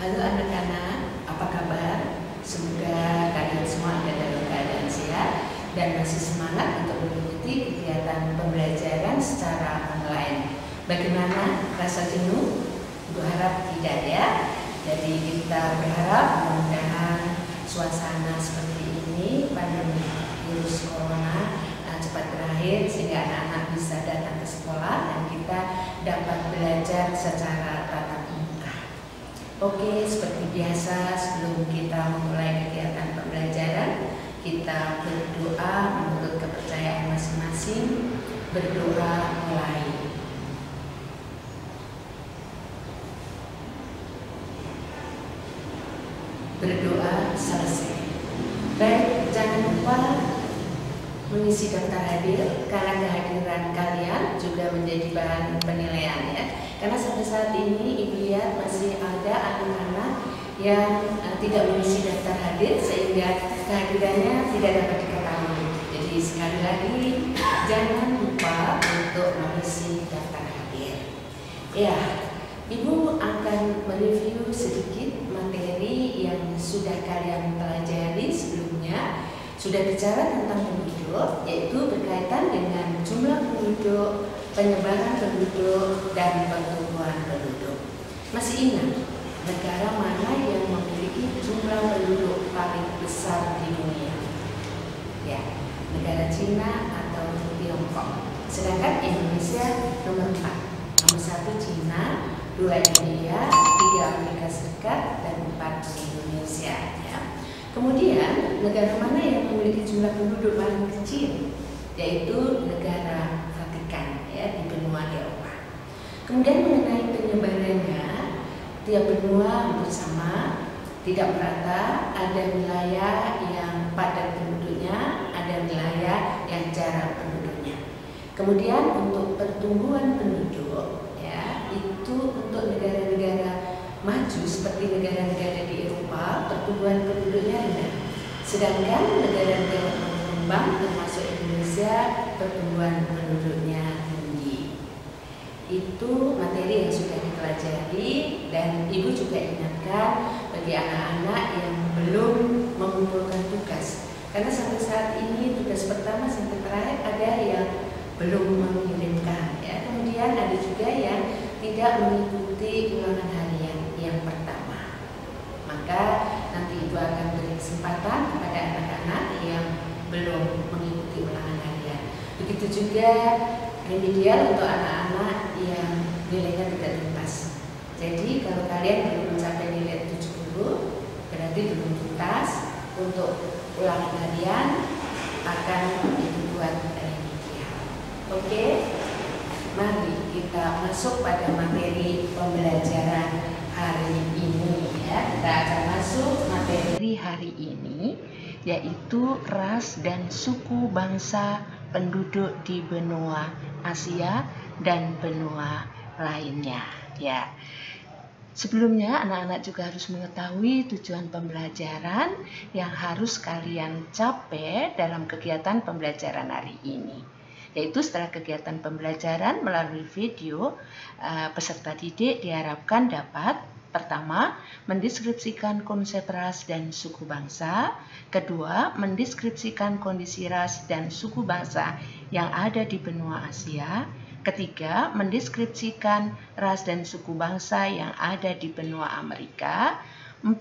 Halo anak-anak, apa kabar? Semoga kalian semua ada dalam keadaan sehat dan masih semangat untuk mengikuti kegiatan pembelajaran secara online. Bagaimana rasa jenuh? Ibu harap tidak ya. Jadi kita berharap mudah-mudahan suasana seperti ini, pandemi virus corona cepat berakhir sehingga anak-anak bisa datang ke sekolah dan kita dapat belajar secara tatap muka. Oke, seperti biasa sebelum kita memulai kegiatan pembelajaran, kita berdoa menurut kepercayaan masing-masing. Berdoa mulai. Berdoa selesai. Baik, jangan lupa mengisi daftar hadir karena kehadiran kalian juga menjadi bahan penilaian ya. Karena sampai saat ini Ibu lihat masih ada anak-anak yang tidak mengisi daftar hadir sehingga kehadirannya tidak dapat diketahui. Jadi sekali lagi jangan lupa untuk mengisi daftar hadir. Ya, Ibu akan mereview sedikit materi yang sudah kalian pelajari sebelumnya. Sudah bicara tentang penduduk, yaitu berkaitan dengan jumlah penduduk, penyebaran penduduk, dan pertumbuhan penduduk. Masih ingat negara mana yang memiliki jumlah penduduk paling besar di dunia? Ya, negara Cina atau Tiongkok. Sedangkan Indonesia nomor 4. Nomor 1 Cina, 2 India, 3 Amerika Serikat, dan 4 Indonesia. Ya. Kemudian negara mana yang memiliki jumlah penduduk paling kecil, yaitu negara Vatikan ya di benua Eropa. Kemudian mengenai penyebarannya, tiap benua bersama, tidak merata, ada wilayah yang padat penduduknya, ada wilayah yang jarang penduduknya. Kemudian untuk pertumbuhan penduduk ya, itu untuk negara-negara maju seperti negara-negara di Eropa, pertumbuhan penduduknya rendah. Sedangkan negara-negara berkembang termasuk Indonesia, pertumbuhan penduduknya tinggi. Itu materi yang sudah dipelajari dan Ibu juga ingatkan bagi anak-anak yang belum mengumpulkan tugas. Karena sampai saat ini tugas pertama sampai terakhir ada yang belum mengirimkan ya. Kemudian ada juga yang tidak mengikuti ulangan harian yang pertama. Maka nanti Ibu akan beri kesempatan kepada anak-anak yang belum mengikuti ulangan harian. Begitu juga remedial untuk anak-anak yang nilainya tidak tuntas. Jadi kalau kalian belum mencapai nilai 70, berarti belum tuntas. Untuk ulangan harian akan dibuat remedial. Oke? Mari kita masuk pada materi pembelajaran hari ini ya. Kita akan masuk materi hari ini, yaitu ras dan suku bangsa penduduk di benua Asia dan benua lainnya ya. Sebelumnya anak-anak juga harus mengetahui tujuan pembelajaran yang harus kalian capai dalam kegiatan pembelajaran hari ini. Yaitu setelah kegiatan pembelajaran melalui video, peserta didik diharapkan dapat pertama, mendeskripsikan konsep ras dan suku bangsa. Kedua, mendeskripsikan kondisi ras dan suku bangsa yang ada di benua Asia. Ketiga, mendeskripsikan ras dan suku bangsa yang ada di benua Amerika. 4,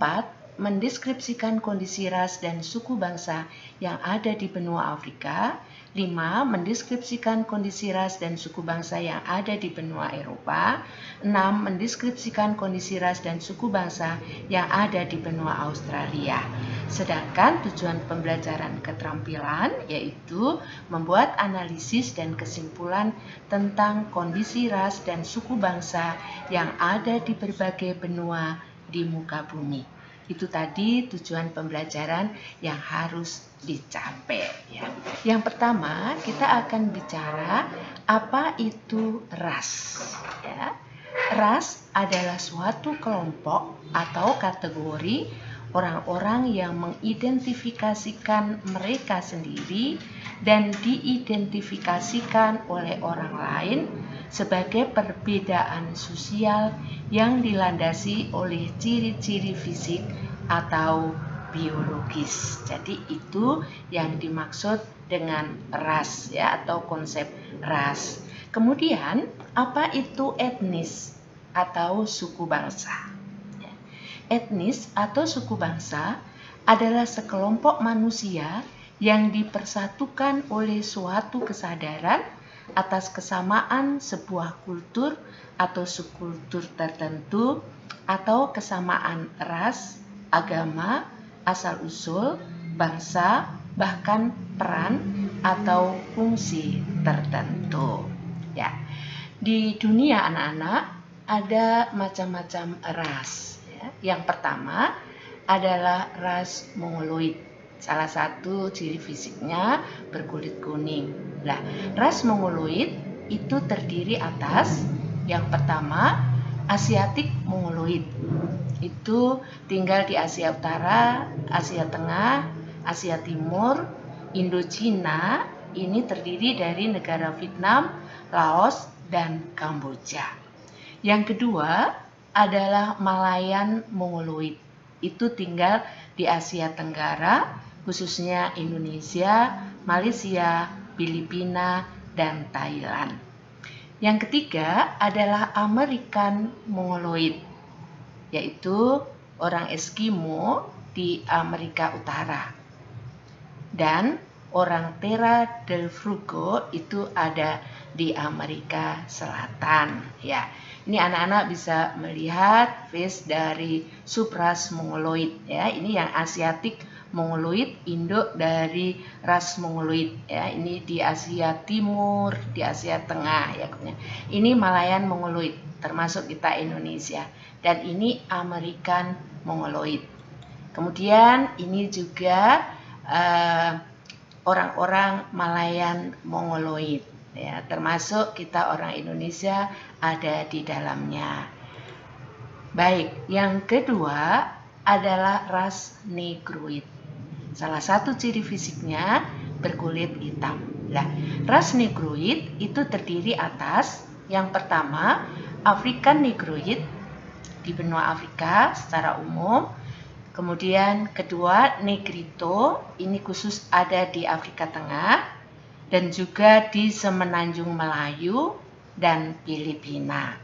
mendeskripsikan kondisi ras dan suku bangsa yang ada di benua Afrika. 5. Mendeskripsikan kondisi ras dan suku bangsa yang ada di benua Eropa. 6. Mendeskripsikan kondisi ras dan suku bangsa yang ada di benua Australia. Sedangkan tujuan pembelajaran keterampilan yaitu membuat analisis dan kesimpulan tentang kondisi ras dan suku bangsa yang ada di berbagai benua di muka bumi. Itu tadi tujuan pembelajaran yang harus dicapai ya. Yang pertama kita akan bicara apa itu ras ya. Ras adalah suatu kelompok atau kategori orang-orang yang mengidentifikasikan mereka sendiri dan diidentifikasikan oleh orang lain sebagai perbedaan sosial yang dilandasi oleh ciri-ciri fisik atau biologis. Jadi itu yang dimaksud dengan ras ya, atau konsep ras. Kemudian apa itu etnis atau suku bangsa? Etnis atau suku bangsa adalah sekelompok manusia yang dipersatukan oleh suatu kesadaran atas kesamaan sebuah kultur atau subkultur tertentu, atau kesamaan ras, agama, asal-usul, bangsa, bahkan peran atau fungsi tertentu. Ya, di dunia anak-anak ada macam-macam ras. Ya. Yang pertama adalah ras Mongoloid. Salah satu ciri fisiknya berkulit kuning. Nah, ras Mongoloid itu terdiri atas yang pertama Asiatik Mongoloid. Itu tinggal di Asia Utara, Asia Tengah, Asia Timur, Indochina. Ini terdiri dari negara Vietnam, Laos, dan Kamboja. Yang kedua adalah Malayan Mongoloid. Itu tinggal di Asia Tenggara, khususnya Indonesia, Malaysia, Filipina, dan Thailand. Yang ketiga adalah American Mongoloid, yaitu orang Eskimo di Amerika Utara. Dan orang Terra del Fuego itu ada di Amerika Selatan. Ya, ini anak-anak bisa melihat face dari subras Mongoloid. Ya, ini yang Asiatik Mongoloid, induk dari ras Mongoloid. Ya, ini di Asia Timur, di Asia Tengah. Ya, ini Malayan Mongoloid, termasuk kita Indonesia. Dan ini American Mongoloid. Kemudian ini juga orang-orang Malayan Mongoloid, ya, termasuk kita orang Indonesia ada di dalamnya. Baik, yang kedua adalah ras Negroid. Salah satu ciri fisiknya berkulit hitam. Nah, ras Negroid itu terdiri atas yang pertama African Negroid di benua Afrika secara umum. Kemudian kedua Negrito, ini khusus ada di Afrika Tengah dan juga di Semenanjung Melayu dan Filipina.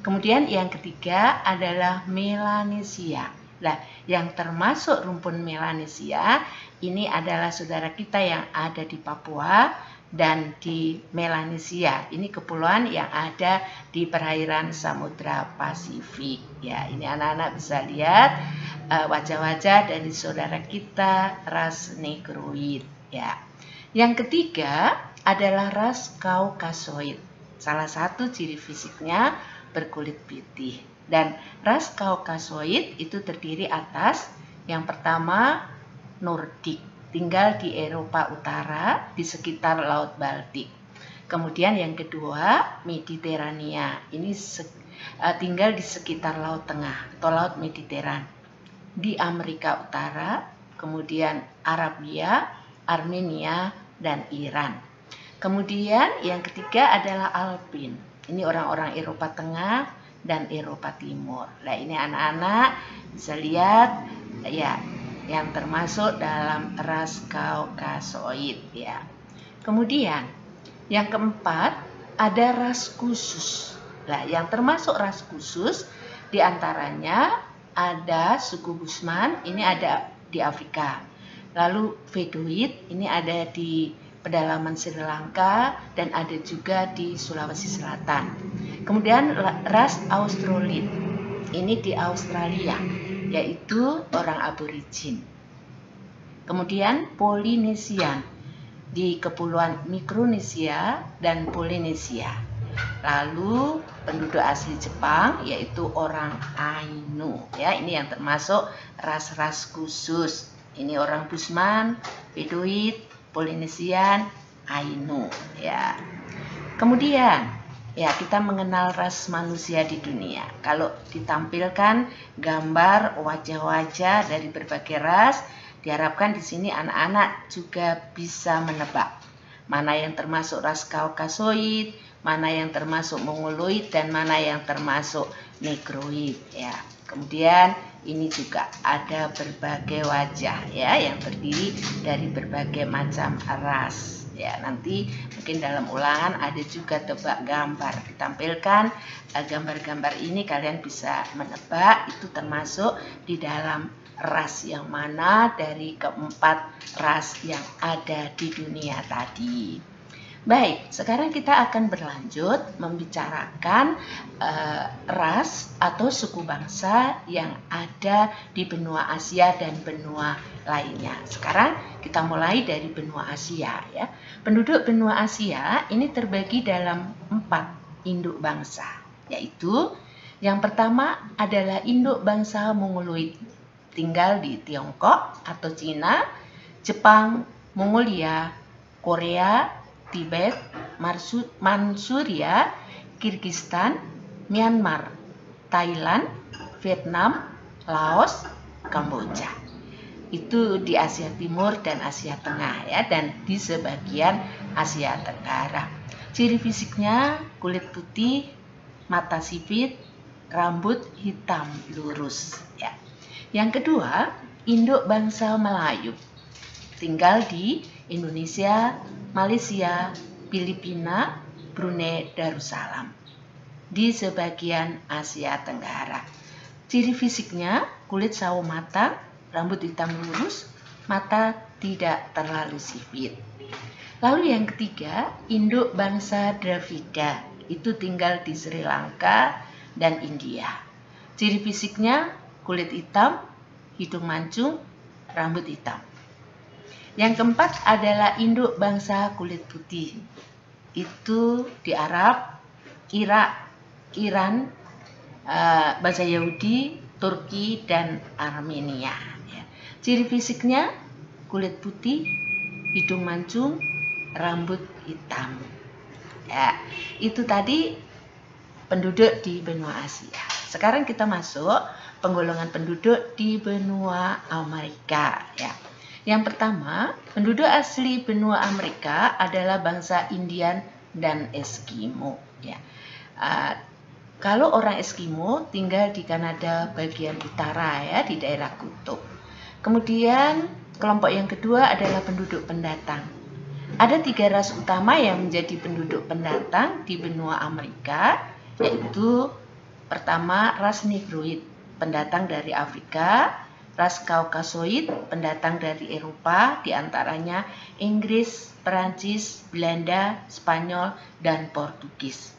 Kemudian yang ketiga adalah Melanesia. Nah, yang termasuk rumpun Melanesia ini adalah saudara kita yang ada di Papua dan di Melanesia. Ini kepulauan yang ada di perairan Samudra Pasifik. Ya, ini anak-anak bisa lihat wajah-wajah dari saudara kita ras Negroid. Ya. Yang ketiga adalah ras Kaukasoid. Salah satu ciri fisiknya berkulit putih. Dan ras Kaukasoid itu terdiri atas yang pertama Nordik, tinggal di Eropa Utara di sekitar Laut Baltik. Kemudian yang kedua Mediterania, ini tinggal di sekitar Laut Tengah atau Laut Mediteran di Amerika Utara, kemudian Arabia, Armenia, dan Iran. Kemudian yang ketiga adalah Alpin, ini orang-orang Eropa Tengah dan Eropa Timur. Nah, ini anak-anak bisa lihat ya, yang termasuk dalam ras Kaukasoid ya. Kemudian yang keempat ada ras khusus. Nah, yang termasuk ras khusus diantaranya ada suku Busman, ini ada di Afrika. Lalu Vedoid, ini ada di pedalaman Sri Lanka dan ada juga di Sulawesi Selatan. Kemudian ras Australid, ini di Australia, yaitu orang aborigin. Kemudian Polinesian di kepulauan Mikronesia dan Polinesia. Lalu penduduk asli Jepang yaitu orang Ainu. Ya, ini yang termasuk ras-ras khusus. Ini orang Busman, Bedoid, Polinesian, Ainu. Ya. Kemudian ya, kita mengenal ras manusia di dunia. Kalau ditampilkan gambar wajah-wajah dari berbagai ras, diharapkan di sini anak-anak juga bisa menebak mana yang termasuk ras Kaukasoid, mana yang termasuk mongoloid dan mana yang termasuk negroid ya. Kemudian ini juga ada berbagai wajah ya yang terdiri dari berbagai macam ras ya. Nanti mungkin dalam ulangan ada juga tebak gambar ditampilkan. Gambar-gambar ini kalian bisa menebak itu termasuk di dalam ras yang mana dari keempat ras yang ada di dunia tadi. Baik, sekarang kita akan berlanjut membicarakan ras atau suku bangsa yang ada di benua Asia dan benua lainnya. Sekarang kita mulai dari benua Asia ya. Penduduk benua Asia ini terbagi dalam 4 induk bangsa, yaitu yang pertama adalah induk bangsa Mongoloid, tinggal di Tiongkok atau Cina, Jepang, Mongolia, Korea, Tibet, Manchuria, Kirgistan, Myanmar, Thailand, Vietnam, Laos, Kamboja. Itu di Asia Timur dan Asia Tengah ya, dan di sebagian Asia Tenggara. Ciri fisiknya kulit putih, mata sipit, rambut hitam lurus ya. Yang kedua, induk bangsa Melayu, tinggal di Indonesia, Malaysia, Filipina, Brunei Darussalam, di sebagian Asia Tenggara. Ciri fisiknya kulit sawo matang, rambut hitam lurus, mata tidak terlalu sipit. Lalu yang ketiga, induk bangsa Dravida, itu tinggal di Sri Lanka dan India. Ciri fisiknya kulit hitam, hidung mancung, rambut hitam. Yang keempat adalah induk bangsa kulit putih. Itu di Arab, Irak, Iran, bangsa Yahudi, Turki, dan Armenia. Ya. Ciri fisiknya kulit putih, hidung mancung, rambut hitam. Ya, itu tadi penduduk di benua Asia. Sekarang kita masuk penggolongan penduduk di benua Amerika. Ya. Yang pertama, penduduk asli benua Amerika adalah bangsa Indian dan Eskimo. Ya. Kalau orang Eskimo tinggal di Kanada bagian utara ya, di daerah kutub. Kemudian kelompok yang kedua adalah penduduk pendatang. Ada 3 ras utama yang menjadi penduduk pendatang di benua Amerika, yaitu pertama ras Negroid, pendatang dari Afrika. Ras Kaukasoid, pendatang dari Eropa, diantaranya Inggris, Perancis, Belanda, Spanyol, dan Portugis.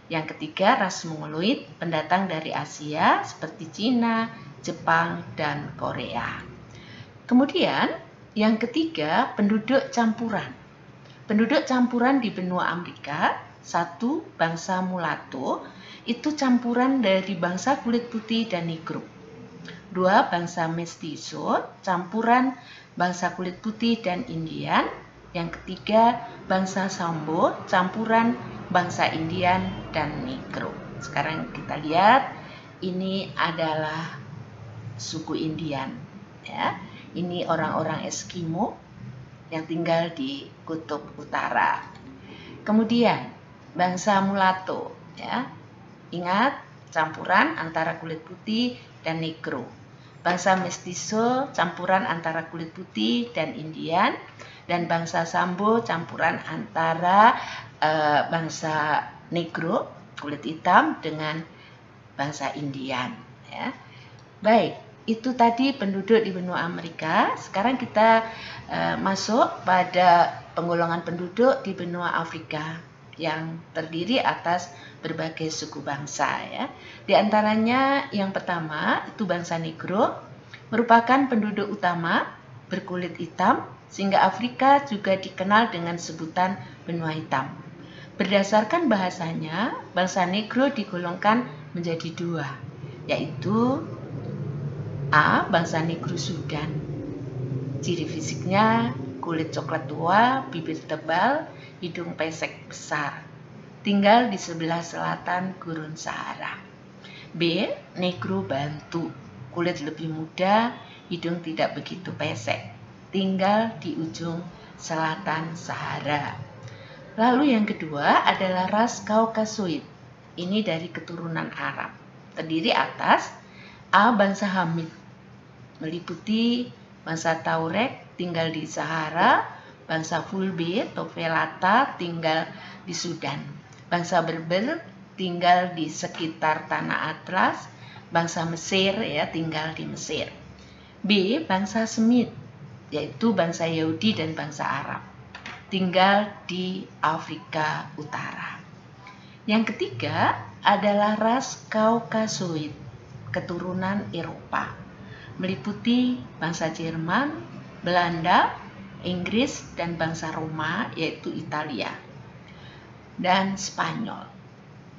Yang ketiga, ras Mongoloid, pendatang dari Asia seperti Cina, Jepang, dan Korea. Kemudian, yang ketiga, penduduk campuran. Penduduk campuran di benua Amerika, 1, bangsa Mulatto, itu campuran dari bangsa kulit putih dan Negro. 2, bangsa Mestizo, campuran bangsa kulit putih dan Indian. Yang ketiga, bangsa Sambo, campuran bangsa Indian dan Negro. Sekarang kita lihat, ini adalah suku Indian. Ya. Ini orang-orang Eskimo yang tinggal di kutub utara. Kemudian, bangsa Mulatto. Ya. Ingat, campuran antara kulit putih dan Negro. Bangsa Mestizo campuran antara kulit putih dan Indian, dan bangsa Sambo campuran antara bangsa Negro kulit hitam dengan bangsa Indian. Ya. Baik, itu tadi penduduk di benua Amerika. Sekarang kita masuk pada penggolongan penduduk di benua Afrika yang terdiri atas berbagai suku bangsa ya. Di antaranya yang pertama itu bangsa Negro, merupakan penduduk utama berkulit hitam, sehingga Afrika juga dikenal dengan sebutan benua hitam. Berdasarkan bahasanya, bangsa Negro digolongkan menjadi 2, yaitu A. Bangsa Negro Sudan. Ciri fisiknya kulit coklat tua, bibir tebal, hidung pesek besar, tinggal di sebelah selatan Gurun Sahara. B. Negro Bantu, kulit lebih muda, hidung tidak begitu pesek, tinggal di ujung selatan Sahara. Lalu yang kedua adalah ras Kaukasoid. Ini dari keturunan Arab. Terdiri atas A. Bangsa Hamid, meliputi bangsa Taurek tinggal di Sahara, bangsa Fulbe atau Velata tinggal di Sudan, bangsa Berber tinggal di sekitar Tanah Atlas, bangsa Mesir ya tinggal di Mesir. B. Bangsa Semit, yaitu bangsa Yahudi dan bangsa Arab, tinggal di Afrika Utara. Yang ketiga adalah ras Kaukasoid, keturunan Eropa, meliputi bangsa Jerman, Belanda, Inggris, dan bangsa Roma, yaitu Italia, dan Spanyol,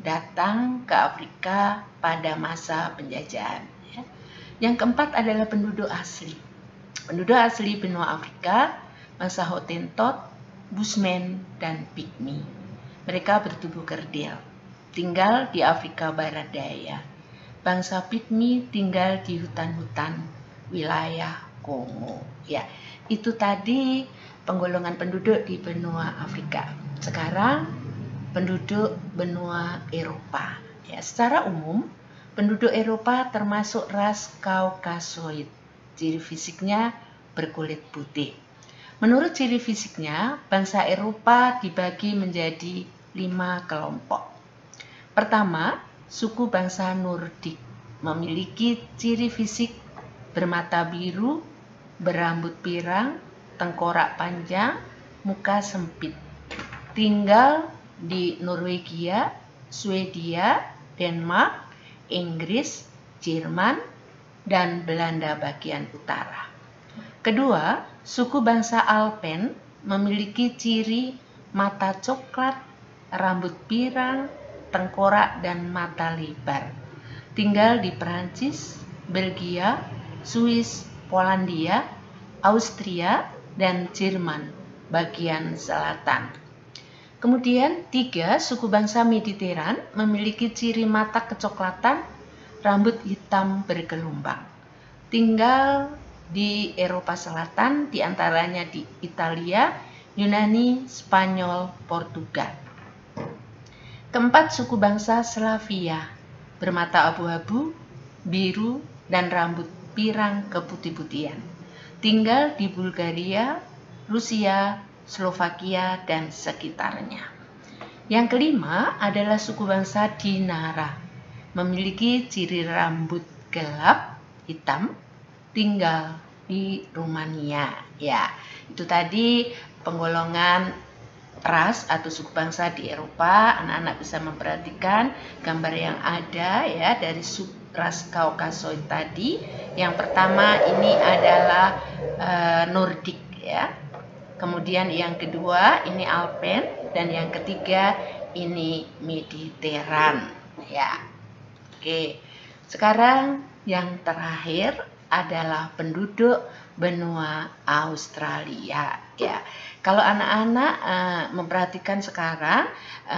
datang ke Afrika pada masa penjajahan. Yang keempat adalah penduduk asli. Penduduk asli benua Afrika, bangsa Hottentot, Bushmen, dan Pygmy. Mereka bertubuh kerdil, tinggal di Afrika Barat Daya. Bangsa Pygmy tinggal di hutan-hutan wilayah Kongo. Ya, itu tadi penggolongan penduduk di benua Afrika. Sekarang penduduk benua Eropa. Ya, secara umum penduduk Eropa termasuk ras Kaukasoid. Ciri fisiknya berkulit putih. Menurut ciri fisiknya, bangsa Eropa dibagi menjadi 5 kelompok. Pertama, suku bangsa Nordik memiliki ciri fisik bermata biru, berambut pirang, tengkorak panjang, muka sempit. Tinggal di Norwegia, Swedia, Denmark, Inggris, Jerman, dan Belanda bagian utara. Kedua, suku bangsa Alpen memiliki ciri mata coklat, rambut pirang, tengkorak, dan mata lebar. Tinggal di Perancis, Belgia, Swiss, Polandia, Austria, dan Jerman bagian selatan. Kemudian 3, suku bangsa Mediteran memiliki ciri mata kecoklatan, rambut hitam bergelombang. Tinggal di Eropa Selatan, diantaranya di Italia, Yunani, Spanyol, Portugal. Keempat, suku bangsa Slavia bermata abu-abu, biru, dan rambut pirang keputih-putihan. Tinggal di Bulgaria, Rusia, Slovakia, dan sekitarnya. Yang kelima adalah suku bangsa Dinara, memiliki ciri rambut gelap, hitam, tinggal di Rumania. Ya, itu tadi penggolongan ras atau suku bangsa di Eropa. Anak-anak bisa memperhatikan gambar yang ada ya dari ras Kaukasoid tadi. Yang pertama ini adalah Nordik ya. Kemudian yang kedua ini Alpen dan yang ketiga ini Mediteran ya. Oke. Sekarang yang terakhir adalah penduduk benua Australia ya. Kalau anak-anak memperhatikan sekarang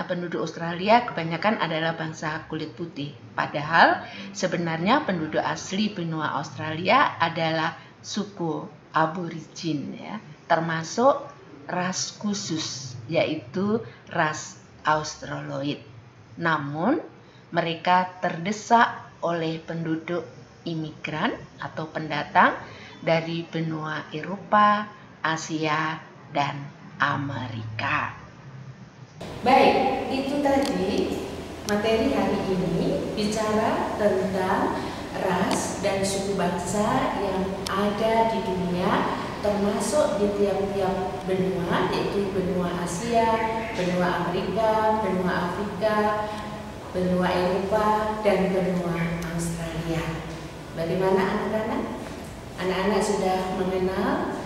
penduduk Australia kebanyakan adalah bangsa kulit putih. Padahal sebenarnya penduduk asli benua Australia adalah suku Aborigin ya, termasuk ras khusus yaitu ras Australoid. Namun mereka terdesak oleh penduduk imigran atau pendatang dari benua Eropa, Asia, dan Amerika. Baik, itu tadi materi hari ini bicara tentang ras dan suku bangsa yang ada di dunia, termasuk di tiap-tiap benua, yaitu benua Asia, benua Amerika, benua Afrika, benua Eropa, dan benua Australia. Bagaimana anak-anak? Anak-anak sudah mengenal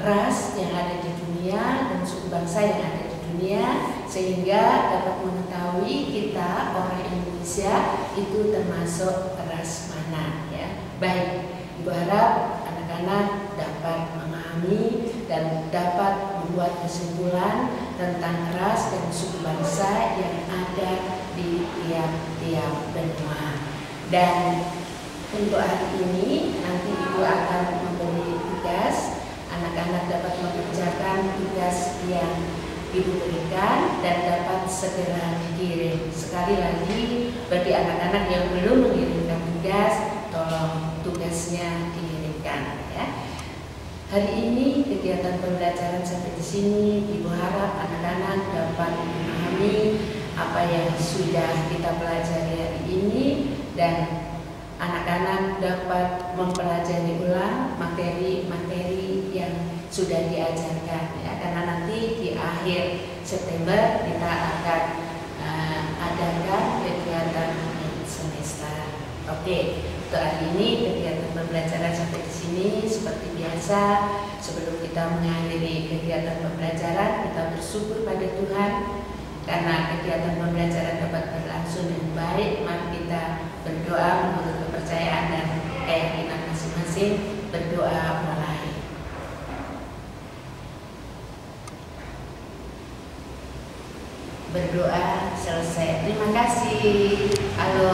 ras yang ada di dunia dan suku bangsa yang ada di dunia, sehingga dapat mengetahui kita orang Indonesia itu termasuk ras mana ya. Baik, Ibu harap anak-anak dapat memahami dan dapat membuat kesimpulan tentang ras dan suku bangsa yang ada di tiap-tiap benua. Dan untuk hari ini nanti Ibu akan memberi tugas, anak-anak dapat mengerjakan tugas yang Ibu berikan dan dapat segera dikirim. Sekali lagi, bagi anak-anak yang belum mengirimkan tugas, tolong tugasnya dikirimkan ya. Hari ini kegiatan pembelajaran sampai di sini, Ibu harap anak-anak dapat memahami apa yang sudah kita pelajari hari ini dan anak-anak dapat mempelajari ulang materi-materi yang sudah diajarkan ya, karena nanti di akhir September kita akan adakan kegiatan semester. Oke, untuk hari ini kegiatan pembelajaran sampai di sini. Seperti biasa, sebelum kita mengakhiri kegiatan pembelajaran, kita bersyukur pada Tuhan karena kegiatan pembelajaran dapat berlangsung dengan baik. Mari kita berdoa menurut kepercayaan dan keyakinan masing-masing. Berdoa mulai. Berdoa selesai. Terima kasih. Halo.